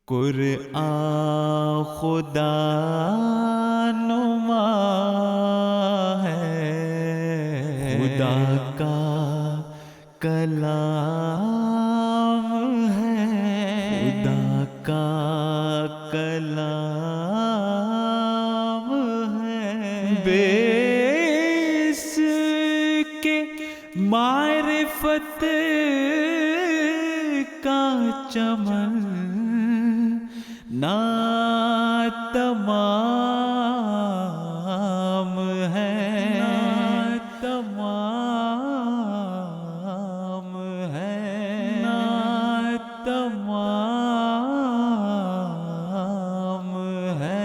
قرآن خدا نما ہے، خدا کا کلام ہے، خدا کا کلام ہے، بے اس کے معرفت کا چمن ناتمام ہے، ناتمام ہے، ناتمام ہے۔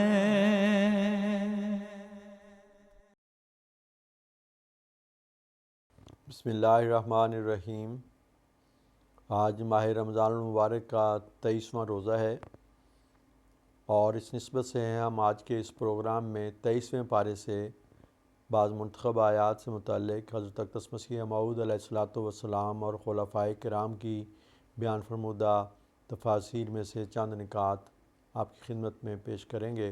بسم اللہ الرحمن الرحیم۔ آج ماہ رمضان المبارک کا 23واں روزہ ہے، اور اس نسبت سے ہم آج کے اس پروگرام میں 23ویں پارے سے بعض منتخب آیات سے متعلق حضرت اقدس مسیح موعود علیہ الصلوۃ والسلام اور خلفائے کرام کی بیان فرمودہ تفاسیر میں سے چند نکات آپ کی خدمت میں پیش کریں گے۔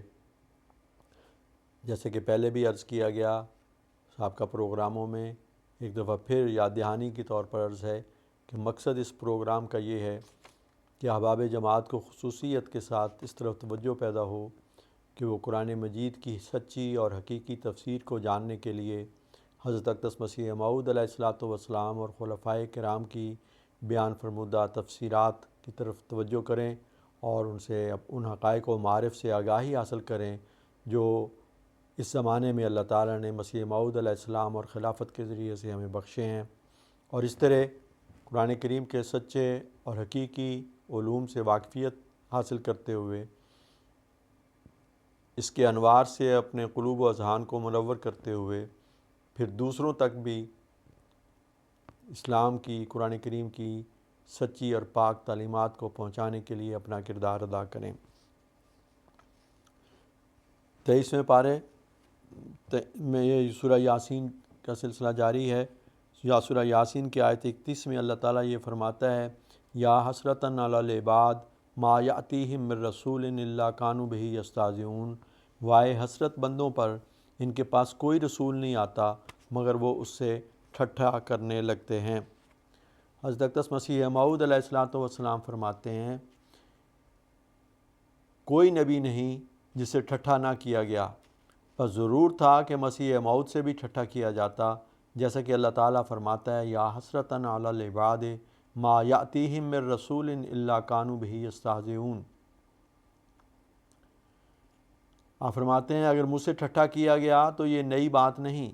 جیسے کہ پہلے بھی عرض کیا گیا سابقہ پروگراموں میں، ایک دفعہ پھر یاد دہانی کے طور پر عرض ہے کہ مقصد اس پروگرام کا یہ ہے کہ احباب جماعت کو خصوصیت کے ساتھ اس طرف توجہ پیدا ہو کہ وہ قرآن مجید کی سچی اور حقیقی تفسیر کو جاننے کے لیے حضرت اقدس مسیح موعود علیہ الصلوۃ والسلام اور خلفائے کرام کی بیان فرمودہ تفسیرات کی طرف توجہ کریں، اور ان سے ان حقائق و معارف سے آگاہی حاصل کریں جو اس زمانے میں اللہ تعالیٰ نے مسیح موعود علیہ السلام اور خلافت کے ذریعے سے ہمیں بخشے ہیں، اور اس طرح قرآن کریم کے سچے اور حقیقی علوم سے واقفیت حاصل کرتے ہوئے اس کے انوار سے اپنے قلوب و اذہان کو منور کرتے ہوئے پھر دوسروں تک بھی اسلام کی، قرآن کریم کی سچی اور پاک تعلیمات کو پہنچانے کے لیے اپنا کردار ادا کریں۔ 23ویں پارے میں یہ سورہ یاسین کا سلسلہ جاری ہے۔ سورہ یاسین کی آیت 31 میں اللہ تعالیٰ یہ فرماتا ہے، یا حسرتاً علی العباد ما یأتیہم من رسول الا کانوا بہ یستہزئون، وائے حسرت بندوں پر، ان کے پاس کوئی رسول نہیں آتا مگر وہ اس سے ٹھٹھا کرنے لگتے ہیں۔ حضرت اقدس مسیح موعود علیہ الصلوۃ والسلام فرماتے ہیں، کوئی نبی نہیں جس سے ٹھٹھا نہ کیا گیا، پر ضرور تھا کہ مسیح موعود سے بھی ٹھٹھا کیا جاتا، جیسا کہ اللہ تعالیٰ فرماتا ہے، یا حسرتاً علی العباد ما یأتیہم من رسول الا کانوا بہ یستہزئون۔ آپ فرماتے ہیں اگر مجھ سے ٹھٹھا کیا گیا تو یہ نئی بات نہیں،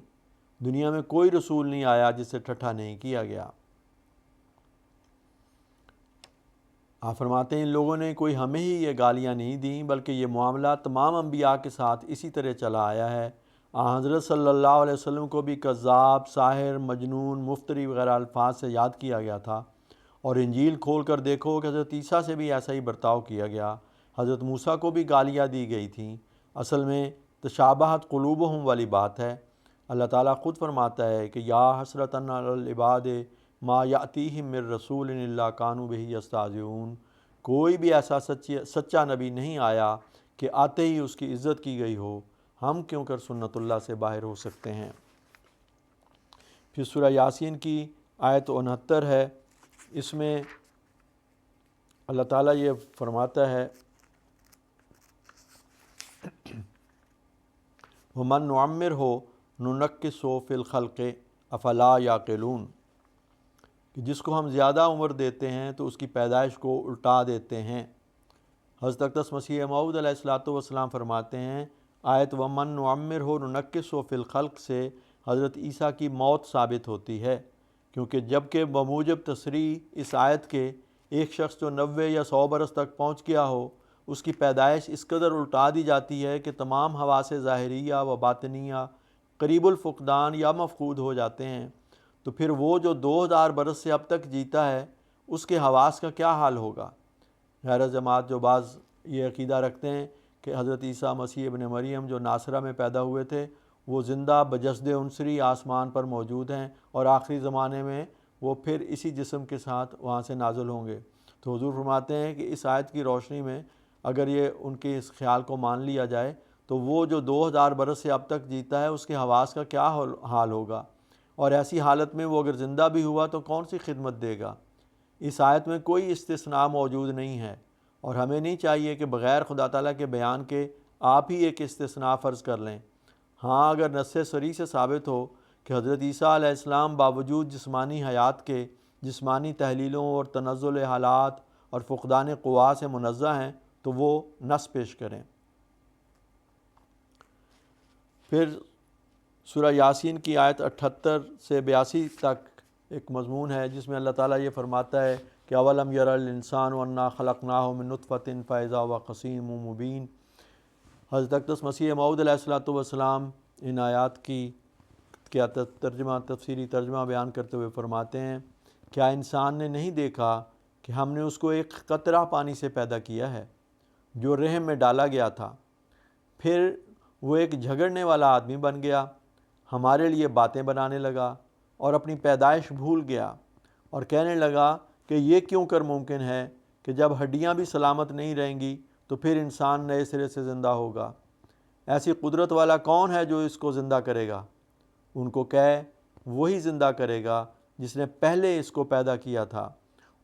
دنیا میں کوئی رسول نہیں آیا جس سے ٹھٹھا نہیں کیا گیا۔ آپ فرماتے ہیں ان لوگوں نے کوئی ہمیں ہی یہ گالیاں نہیں دیں، بلکہ یہ معاملہ تمام انبیاء کے ساتھ اسی طرح چلا آیا ہے۔ حضرت صلی اللہ علیہ وسلم کو بھی کذاب، ساحر، مجنون، مفتری وغیرہ الفاظ سے یاد کیا گیا تھا، اور انجیل کھول کر دیکھو کہ حضرت عیسیٰ سے بھی ایسا ہی برتاؤ کیا گیا، حضرت موسیٰ کو بھی گالیاں دی گئی تھیں۔ اصل میں تشابہت قلوبہم والی بات ہے۔ اللہ تعالیٰ خود فرماتا ہے کہ یا حسرتاً علی العباد ما یأتیہم من رسول الا کانوا بہ یستہزئون، کوئی بھی ایسا سچا نبی نہیں آیا کہ آتے ہی اس کی عزت کی گئی ہو، ہم کیوں کر سنت اللہ سے باہر ہو سکتے ہیں۔ پھر سورہ یاسین کی آیت 69 ہے، اس میں اللہ تعالیٰ یہ فرماتا ہے، وَمَن نُعَمِّرْهُ نُنَكِّسْهُ فِي الْخَلْقِ أَفَلَا يَعْقِلُونَ، کہ جس کو ہم زیادہ عمر دیتے ہیں تو اس کی پیدائش کو الٹا دیتے ہیں۔ حضرت اقدس مسیح موعود علیہ الصلوۃ والسلام فرماتے ہیں، آیت وَمَن نُعَمِّرْهُ نُنَكِّسْهُ فِي الْخَلْقِ سے حضرت عیسیٰ کی موت ثابت ہوتی ہے، کیونکہ جبکہ بموجب تصریح اس آیت کے ایک شخص جو 90 یا 100 برس تک پہنچ گیا ہو، اس کی پیدائش اس قدر الٹا دی جاتی ہے کہ تمام حواس ظاہریہ و باطنیہ قریب الفقدان یا مفقود ہو جاتے ہیں، تو پھر وہ جو 2000 برس سے اب تک جیتا ہے اس کے حواس کا کیا حال ہوگا۔ غیر جماعت جو بعض یہ عقیدہ رکھتے ہیں کہ حضرت عیسیٰ مسیح ابن مریم جو ناصرہ میں پیدا ہوئے تھے وہ زندہ بجسد عنصری آسمان پر موجود ہیں، اور آخری زمانے میں وہ پھر اسی جسم کے ساتھ وہاں سے نازل ہوں گے، تو حضور فرماتے ہیں کہ اس آیت کی روشنی میں اگر یہ ان کے اس خیال کو مان لیا جائے تو وہ جو 2000 برس سے اب تک جیتا ہے اس کے حواس کا کیا حال ہوگا، اور ایسی حالت میں وہ اگر زندہ بھی ہوا تو کون سی خدمت دے گا۔ اس آیت میں کوئی استثناء موجود نہیں ہے، اور ہمیں نہیں چاہیے کہ بغیر خدا تعالیٰ کے بیان کے آپ ہی ایک استثناء فرض کر لیں۔ ہاں، اگر نص صریح سے ثابت ہو کہ حضرت عیسیٰ علیہ السلام باوجود جسمانی حیات کے جسمانی تحلیلوں اور تنزل حالات اور فقدان قوا سے منزہ ہیں تو وہ نص پیش کریں۔ پھر سورہ یاسین کی آیت 78 سے 82 تک ایک مضمون ہے جس میں اللہ تعالیٰ یہ فرماتا ہے کہ اولم یر الانسان انا خلقناہ من نطفۃ فاذا هو خصیم مبین۔ حضرت اقدس مسیح موعود علیہ الصلوۃ والسلام ان آیات کی کیا تفسیری ترجمہ بیان کرتے ہوئے فرماتے ہیں، کیا انسان نے نہیں دیکھا کہ ہم نے اس کو ایک قطرہ پانی سے پیدا کیا ہے جو رحم میں ڈالا گیا تھا، پھر وہ ایک جھگڑنے والا آدمی بن گیا، ہمارے لیے باتیں بنانے لگا اور اپنی پیدائش بھول گیا، اور کہنے لگا کہ یہ کیوں کر ممکن ہے کہ جب ہڈیاں بھی سلامت نہیں رہیں گی تو پھر انسان نئے سرے سے زندہ ہوگا۔ ایسی قدرت والا کون ہے جو اس کو زندہ کرے گا؟ ان کو کہے وہی زندہ کرے گا جس نے پہلے اس کو پیدا کیا تھا،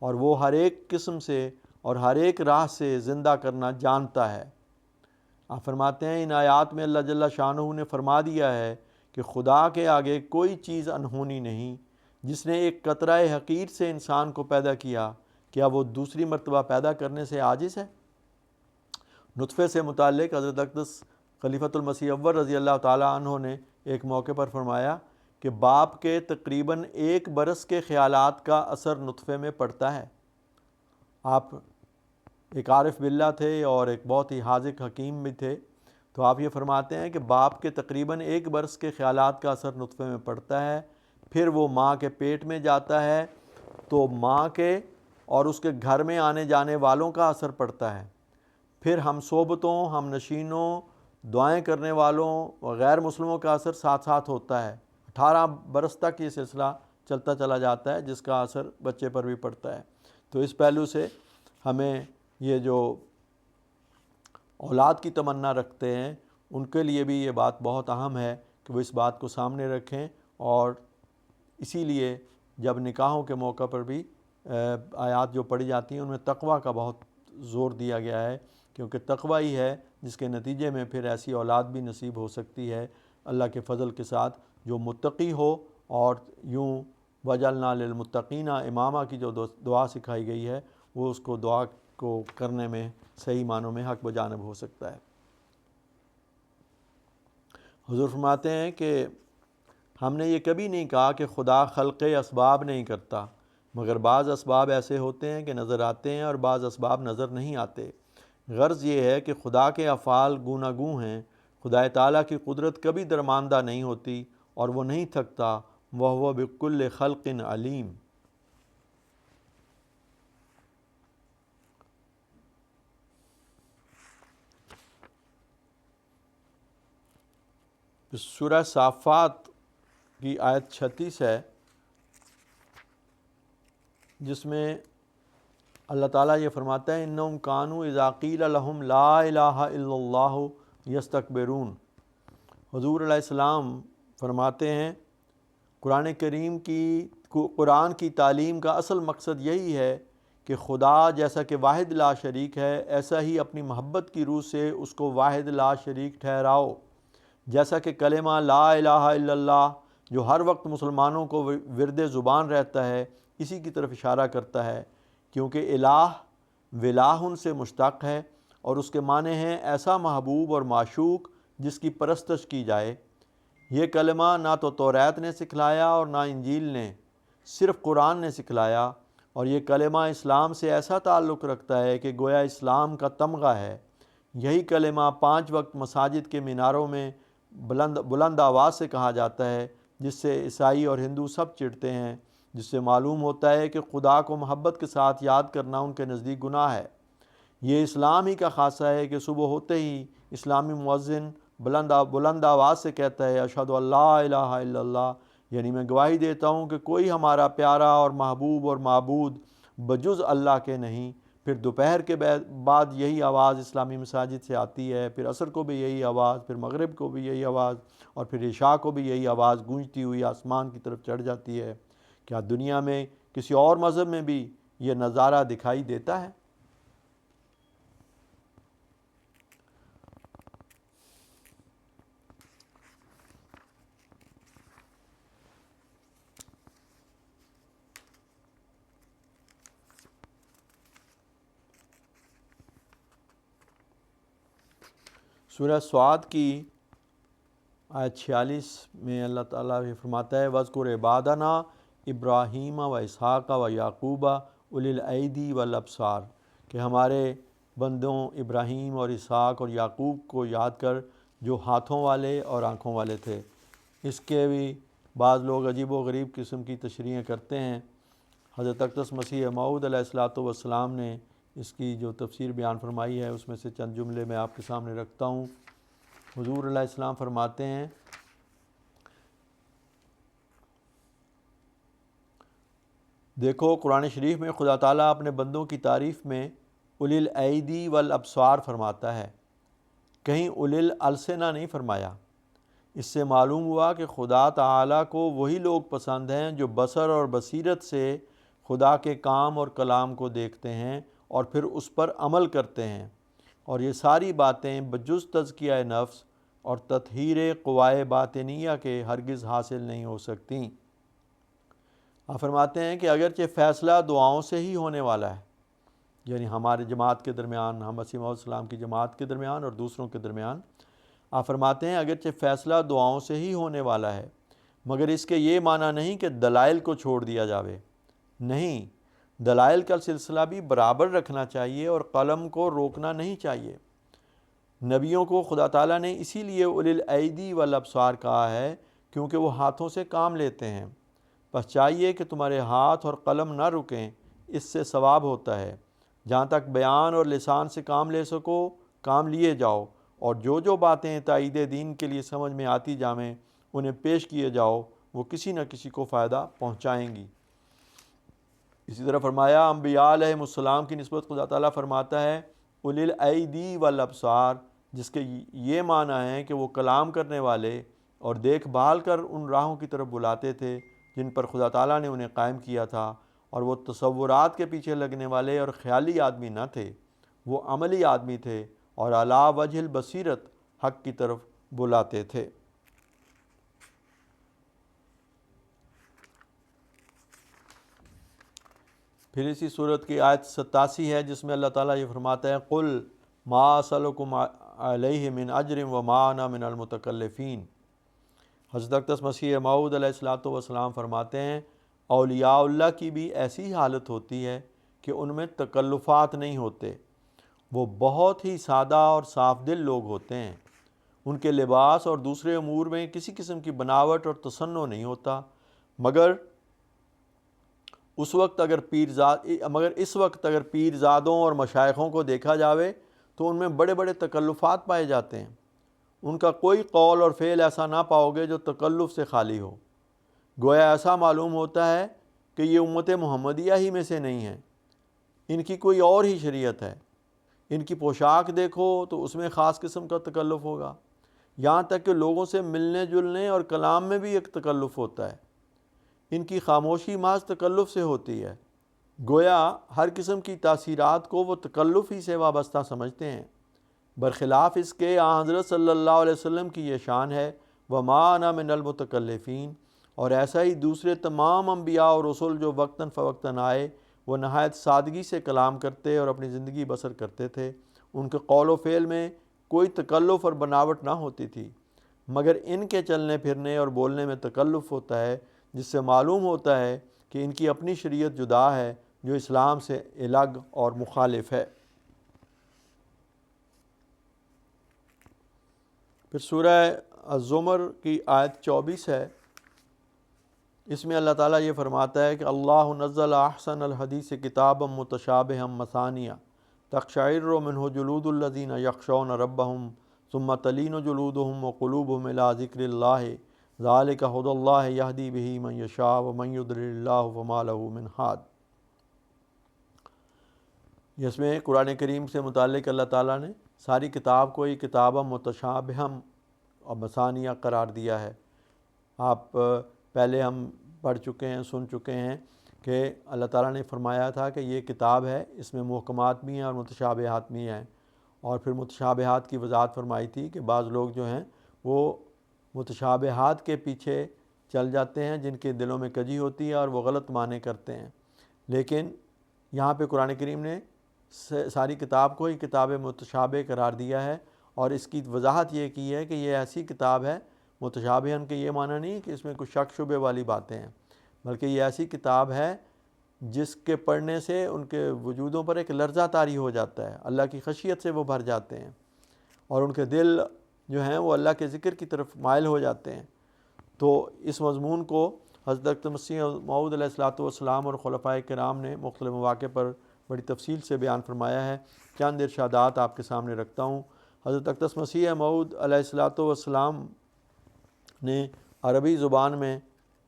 اور وہ ہر ایک قسم سے اور ہر ایک راہ سے زندہ کرنا جانتا ہے۔ آپ فرماتے ہیں ان آیات میں اللہ جل شانہ نے فرما دیا ہے کہ خدا کے آگے کوئی چیز انہونی نہیں۔ جس نے ایک قطرہ حقیر سے انسان کو پیدا کیا، کیا وہ دوسری مرتبہ پیدا کرنے سے عاجز ہے؟ نطفے سے متعلق حضرت اقدس خلیفۃ المسیح اول رضی اللہ تعالیٰ عنہ نے ایک موقع پر فرمایا کہ باپ کے تقریباً 1 برس کے خیالات کا اثر نطفے میں پڑتا ہے۔ آپ ایک عارف باللہ تھے اور ایک بہت ہی حاذق حکیم بھی تھے، تو آپ یہ فرماتے ہیں کہ باپ کے تقریباً 1 برس کے خیالات کا اثر نطفے میں پڑتا ہے، پھر وہ ماں کے پیٹ میں جاتا ہے تو ماں کے اور اس کے گھر میں آنے جانے والوں کا اثر پڑتا ہے، پھر ہم صحبتوں، ہم نشینوں، دعائیں کرنے والوں غیر مسلموں کا اثر ساتھ ساتھ ہوتا ہے۔ 18 برس تک یہ سلسلہ چلتا چلا جاتا ہے جس کا اثر بچے پر بھی پڑتا ہے۔ تو اس پہلو سے ہمیں یہ جو اولاد کی تمنا رکھتے ہیں ان کے لیے بھی یہ بات بہت اہم ہے کہ وہ اس بات کو سامنے رکھیں، اور اسی لیے جب نکاحوں کے موقع پر بھی آیات جو پڑھی جاتی ہیں ان میں تقوی کا بہت زور دیا گیا ہے، کیونکہ تقوی ہی ہے جس کے نتیجے میں پھر ایسی اولاد بھی نصیب ہو سکتی ہے اللہ کے فضل کے ساتھ جو متقی ہو، اور یوں وجعلنا للمتقین امامہ کی جو دعا سکھائی گئی ہے وہ اس کو دعا کو کرنے میں صحیح معنوں میں حق بجانب ہو سکتا ہے۔ حضور فرماتے ہیں کہ ہم نے یہ کبھی نہیں کہا کہ خدا خلق اسباب نہیں کرتا، مگر بعض اسباب ایسے ہوتے ہیں کہ نظر آتے ہیں اور بعض اسباب نظر نہیں آتے۔ غرض یہ ہے کہ خدا کے افعال گوناگوں ہیں، خدا تعالیٰ کی قدرت کبھی درماندہ نہیں ہوتی اور وہ نہیں تھکتا، وَهُوَ بِكُلِّ خَلْقٍ عَلِيمٌ۔ سورہ صافات کی آیت 36 ہے جس میں اللہ تعالیٰ یہ فرماتا ہے اِنَّهُمْ كَانُوا اِذَا قِيلَ لَهُمْ لَا إِلَٰهَ إِلَّا اللَّهُ يَسْتَكْبِرُونَ۔ حضور علیہ السلام فرماتے ہیں قرآن کی تعلیم کا اصل مقصد یہی ہے کہ خدا جیسا کہ واحد لا شریک ہے ایسا ہی اپنی محبت کی روح سے اس کو واحد لا شریک ٹھہراؤ۔ جیسا کہ کلمہ لا الہ الا اللہ جو ہر وقت مسلمانوں کو ورد زبان رہتا ہے اسی کی طرف اشارہ کرتا ہے، کیونکہ الہ ولاہ سے مشتق ہے اور اس کے معنی ہیں ایسا محبوب اور معشوق جس کی پرستش کی جائے۔ یہ کلمہ نہ تو توریت نے سکھلایا اور نہ انجیل نے، صرف قرآن نے سکھلایا، اور یہ کلمہ اسلام سے ایسا تعلق رکھتا ہے کہ گویا اسلام کا تمغہ ہے۔ یہی کلمہ 5 وقت مساجد کے میناروں میں بلند آواز سے کہا جاتا ہے، جس سے عیسائی اور ہندو سب چڑھتے ہیں، جس سے معلوم ہوتا ہے کہ خدا کو محبت کے ساتھ یاد کرنا ان کے نزدیک گناہ ہے۔ یہ اسلام ہی کا خاصہ ہے کہ صبح ہوتے ہی اسلامی مؤذن بلند آواز سے کہتا ہے اشہد ان لا الہ الا اللہ، یعنی میں گواہی دیتا ہوں کہ کوئی ہمارا پیارا اور محبوب اور معبود بجز اللہ کے نہیں۔ پھر دوپہر کے بعد یہی آواز اسلامی مساجد سے آتی ہے، پھر عصر کو بھی یہی آواز، پھر مغرب کو بھی یہی آواز، اور پھر عشاء کو بھی یہی آواز گونجتی ہوئی آسمان کی طرف چڑھ جاتی ہے۔ کیا دنیا میں کسی اور مذہب میں بھی یہ نظارہ دکھائی دیتا ہے؟ سورہ سعد کی آیت 46 میں اللہ تعالیٰ یہ فرماتا ہے وَاذْكُرْ عِبَادَنَا ابراہیم و اسحاق و یعقوب اُولی الایدی والابصار، کہ ہمارے بندوں ابراہیم اور اسحاق اور یعقوب کو یاد کر جو ہاتھوں والے اور آنکھوں والے تھے۔ اس کے بھی بعض لوگ عجیب و غریب قسم کی تشریحیں کرتے ہیں۔ حضرت اقدس مسیح موعود علیہ الصلوۃ والسلام نے اس کی جو تفسیر بیان فرمائی ہے اس میں سے چند جملے میں آپ کے سامنے رکھتا ہوں۔ حضور علیہ السلام فرماتے ہیں دیکھو قرآن شریف میں خدا تعالیٰ اپنے بندوں کی تعریف میں اولی الایدی والابصار فرماتا ہے، کہیں اولی الالسنہ نہیں فرمایا۔ اس سے معلوم ہوا کہ خدا تعالیٰ کو وہی لوگ پسند ہیں جو بصر اور بصیرت سے خدا کے کام اور کلام کو دیکھتے ہیں اور پھر اس پر عمل کرتے ہیں، اور یہ ساری باتیں بجز تزکیہ نفس اور تطہیر قوائے باطنیہ کے ہرگز حاصل نہیں ہو سکتیں۔ آپ فرماتے ہیں کہ اگرچہ فیصلہ دعاؤں سے ہی ہونے والا ہے، یعنی ہمارے جماعت کے درمیان، ہم مسیح موعود السلام کی جماعت کے درمیان اور دوسروں کے درمیان، آپ فرماتے ہیں اگرچہ فیصلہ دعاؤں سے ہی ہونے والا ہے، مگر اس کے یہ معنی نہیں کہ دلائل کو چھوڑ دیا جاوے۔ نہیں، دلائل کا سلسلہ بھی برابر رکھنا چاہیے اور قلم کو روکنا نہیں چاہیے۔ نبیوں کو خدا تعالیٰ نے اسی لیے اولی الایدی والابصار کہا ہے کیونکہ وہ ہاتھوں سے کام لیتے ہیں۔ بس چاہیے کہ تمہارے ہاتھ اور قلم نہ رکیں، اس سے ثواب ہوتا ہے۔ جہاں تک بیان اور لسان سے کام لے سکو کام لیے جاؤ، اور جو باتیں تائید دین کے لیے سمجھ میں آتی جائیں انہیں پیش کیے جاؤ، وہ کسی نہ کسی کو فائدہ پہنچائیں گی۔ اسی طرح فرمایا انبیاء علیہ السلام کی نسبت خدا تعالیٰ فرماتا ہے اولی الایدی والابصار، جس کے یہ معنی ہے کہ وہ کلام کرنے والے اور دیکھ بھال کر ان راہوں کی طرف بلاتے تھے جن پر خدا تعالیٰ نے انہیں قائم کیا تھا، اور وہ تصورات کے پیچھے لگنے والے اور خیالی آدمی نہ تھے، وہ عملی آدمی تھے اور علی وجہ البصیرت حق کی طرف بلاتے تھے۔ پھر اسی صورت کی آیت 87 ہے جس میں اللہ تعالیٰ یہ فرماتا ہے قُلْ مَا أَسْأَلُكُمْ عَلَيْهِ مِنْ أَجْرٍ وَمَا أَنَا مِنَ الْمُتَكَلِّفِينَ۔ حضرت اقدس مسیح موعود علیہ الصلوۃ والسلام فرماتے ہیں اولیاء اللہ کی بھی ایسی حالت ہوتی ہے کہ ان میں تکلفات نہیں ہوتے، وہ بہت ہی سادہ اور صاف دل لوگ ہوتے ہیں، ان کے لباس اور دوسرے امور میں کسی قسم کی بناوٹ اور تصنع نہیں ہوتا، مگر اس وقت اگر پیرزادوں اور مشائخوں کو دیکھا جاوے تو ان میں بڑے بڑے تکلفات پائے جاتے ہیں، ان کا کوئی قول اور فعل ایسا نہ پاؤ گے جو تکلف سے خالی ہو، گویا ایسا معلوم ہوتا ہے کہ یہ امت محمدیہ ہی میں سے نہیں ہے، ان کی کوئی اور ہی شریعت ہے۔ ان کی پوشاک دیکھو تو اس میں خاص قسم کا تکلف ہوگا، یہاں تک کہ لوگوں سے ملنے جلنے اور کلام میں بھی ایک تکلف ہوتا ہے۔ ان کی خاموشی محض تکلف سے ہوتی ہے، گویا ہر قسم کی تاثیرات کو وہ تکلف ہی سے وابستہ سمجھتے ہیں، برخلاف اس کے حضرت صلی اللہ علیہ وسلم کی یہ شان ہے وَمَا أَنَا مِنَ الْمُتَكَلِّفِينَ۔ اور ایسا ہی دوسرے تمام انبیاء اور رسول جو وقتاً فوقتاً آئے وہ نہایت سادگی سے کلام کرتے اور اپنی زندگی بسر کرتے تھے، ان کے قول و فعل میں کوئی تکلف اور بناوٹ نہ ہوتی تھی، مگر ان کے چلنے پھرنے اور بولنے میں تکلف ہوتا ہے، جس سے معلوم ہوتا ہے کہ ان کی اپنی شریعت جدا ہے جو اسلام سے الگ اور مخالف ہے۔ پھر سورہ الزمر کی آیت 24 ہے، اس میں اللہ تعالیٰ یہ فرماتا ہے کہ اللہ نزل احسن الحدیث کتابا متشابہا مثانیہ تقشعر منہ جلود الذین یخشون ربہم ثم تلین جلودہم وقلوبہم الی ذکر اللہ ذالک ھدی اللہ یہدی بہ من یشاء ومن یضلل اللہ فما لہ من ہاد۔ جس میں قرآن کریم سے متعلق اللہ تعالیٰ نے ساری کتاب کو ہی کتابہ متشابہم اور مثانیہ قرار دیا ہے۔ آپ پہلے ہم پڑھ چکے ہیں، سن چکے ہیں کہ اللہ تعالیٰ نے فرمایا تھا کہ یہ کتاب ہے، اس میں محکمات بھی ہیں اور متشابہات بھی ہیں، اور پھر متشابہات کی وضاحت فرمائی تھی کہ بعض لوگ جو ہیں وہ متشابہات کے پیچھے چل جاتے ہیں جن کے دلوں میں کجی ہوتی ہے اور وہ غلط معنی کرتے ہیں، لیکن یہاں پہ قرآن کریم نے ساری کتاب کو ہی کتاب متشابہ قرار دیا ہے، اور اس کی وضاحت یہ کی ہے کہ یہ ایسی کتاب ہے، متشابہن کے یہ معنی نہیں کہ اس میں کچھ شک شبے والی باتیں ہیں، بلکہ یہ ایسی کتاب ہے جس کے پڑھنے سے ان کے وجودوں پر ایک لرزہ طاری ہو جاتا ہے، اللہ کی خشیت سے وہ بھر جاتے ہیں اور ان کے دل جو ہیں وہ اللہ کے ذکر کی طرف مائل ہو جاتے ہیں۔ تو اس مضمون کو حضرت مسیح موعود علیہ الصلوۃ والسلام اور خلفائے کرام نے مختلف مواقع پر بڑی تفصیل سے بیان فرمایا ہے۔ چند ارشادات آپ کے سامنے رکھتا ہوں۔ حضرت اقدس مسیح موعود علیہ الصلوۃ والسلام نے عربی زبان میں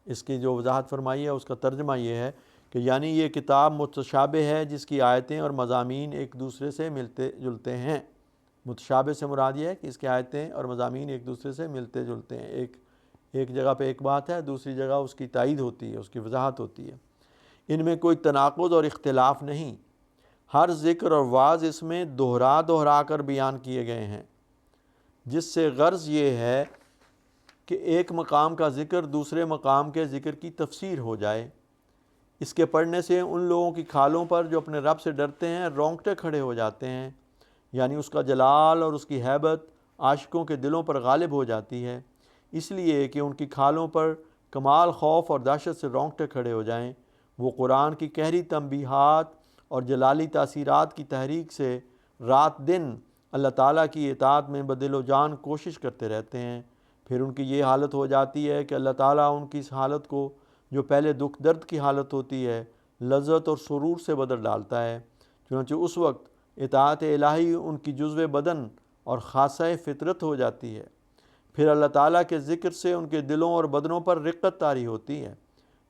اس کی جو وضاحت فرمائی ہے اس کا ترجمہ یہ ہے کہ یعنی یہ کتاب متشابہ ہے جس کی آیتیں اور مضامین ایک دوسرے سے ملتے جلتے ہیں۔ متشابہ سے مراد یہ ہے کہ اس کی آیتیں اور مضامین ایک دوسرے سے ملتے جلتے ہیں، ایک جگہ پہ ایک بات ہے، دوسری جگہ اس کی تائید ہوتی ہے، اس کی وضاحت ہوتی ہے۔ ان میں کوئی تناقض اور اختلاف نہیں، ہر ذکر اور وعظ اس میں دہرا کر بیان کیے گئے ہیں، جس سے غرض یہ ہے کہ ایک مقام کا ذکر دوسرے مقام کے ذکر کی تفسیر ہو جائے۔ اس کے پڑھنے سے ان لوگوں کی کھالوں پر جو اپنے رب سے ڈرتے ہیں رونگٹے کھڑے ہو جاتے ہیں، یعنی اس کا جلال اور اس کی ہیبت عاشقوں کے دلوں پر غالب ہو جاتی ہے، اس لیے کہ ان کی کھالوں پر کمال خوف اور دہشت سے رونگٹے کھڑے ہو جائیں۔ وہ قرآن کی گہری تنبیہات اور جلالی تاثیرات کی تحریک سے رات دن اللہ تعالیٰ کی اطاعت میں بدل و جان کوشش کرتے رہتے ہیں۔ پھر ان کی یہ حالت ہو جاتی ہے کہ اللہ تعالیٰ ان کی اس حالت کو، جو پہلے دکھ درد کی حالت ہوتی ہے، لذت اور سرور سے بدل ڈالتا ہے۔ چنانچہ اس وقت اطاعت الہی ان کی جزو بدن اور خاصہ فطرت ہو جاتی ہے۔ پھر اللہ تعالیٰ کے ذکر سے ان کے دلوں اور بدنوں پر رقت طاری ہوتی ہے،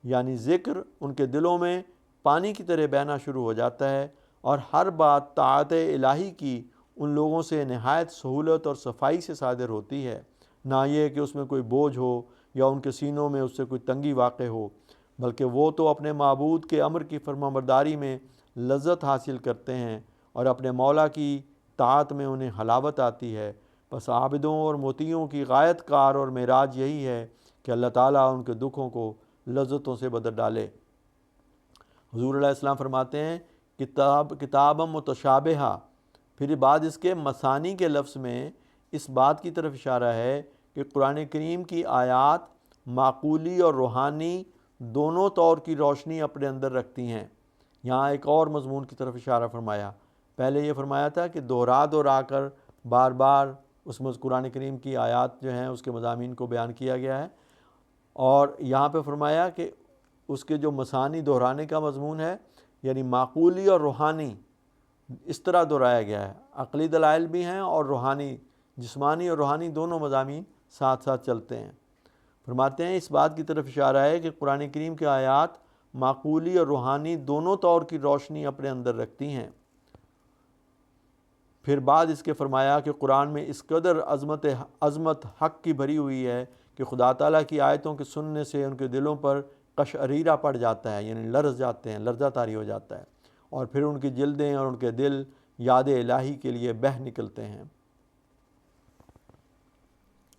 یعنی ذکر ان کے دلوں میں پانی کی طرح بہنا شروع ہو جاتا ہے، اور ہر بات طاعت الہی کی ان لوگوں سے نہایت سہولت اور صفائی سے صادر ہوتی ہے، نہ یہ کہ اس میں کوئی بوجھ ہو یا ان کے سینوں میں اس سے کوئی تنگی واقع ہو، بلکہ وہ تو اپنے معبود کے امر کی فرمانبرداری میں لذت حاصل کرتے ہیں اور اپنے مولا کی طاعت میں انہیں حلاوت آتی ہے۔ بس عابدوں اور مطیعوں کی غایت کار اور معراج یہی ہے کہ اللہ تعالیٰ ان کے دکھوں کو لذتوں سے بدل ڈالے۔ حضور علیہ السلام فرماتے ہیں کتاب متشابہہ، پھر بعد اس کے مثانی کے لفظ میں اس بات کی طرف اشارہ ہے کہ قرآن کریم کی آیات معقولی اور روحانی دونوں طور کی روشنی اپنے اندر رکھتی ہیں۔ یہاں ایک اور مضمون کی طرف اشارہ فرمایا۔ پہلے یہ فرمایا تھا کہ دہرا کر بار بار اس قرآن کریم کی آیات جو ہیں اس کے مضامین کو بیان کیا گیا ہے، اور یہاں پہ فرمایا کہ اس کے جو مثانی دہرانے کا مضمون ہے، یعنی معقولی اور روحانی اس طرح دہرایا گیا ہے، عقلی دلائل بھی ہیں اور روحانی، جسمانی اور روحانی دونوں مضامین ساتھ ساتھ چلتے ہیں۔ فرماتے ہیں اس بات کی طرف اشارہ ہے کہ قرآن کریم کی آیات معقولی اور روحانی دونوں طور کی روشنی اپنے اندر رکھتی ہیں۔ پھر بعد اس کے فرمایا کہ قرآن میں اس قدر عظمت حق کی بھری ہوئی ہے کہ خدا تعالیٰ کی آیتوں کے سننے سے ان کے دلوں پر قشعریرہ پڑ جاتا ہے، یعنی لرز جاتے ہیں، لرزہ طاری ہو جاتا ہے، اور پھر ان کی جلدیں اور ان کے دل یاد الہی کے لیے بہہ نکلتے ہیں۔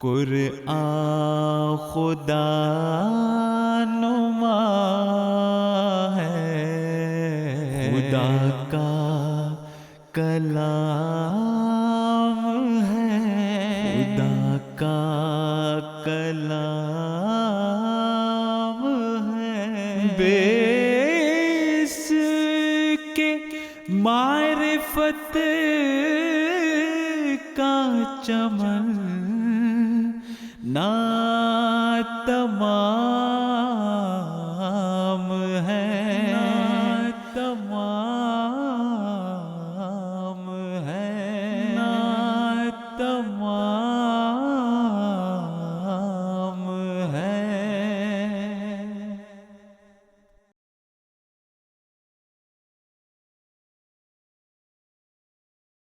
قرآن خدا نما ہے، خدا کا کلام ہے، خدا کا کلام ہے، بے اس کے معرفت کا چمن نہ تمام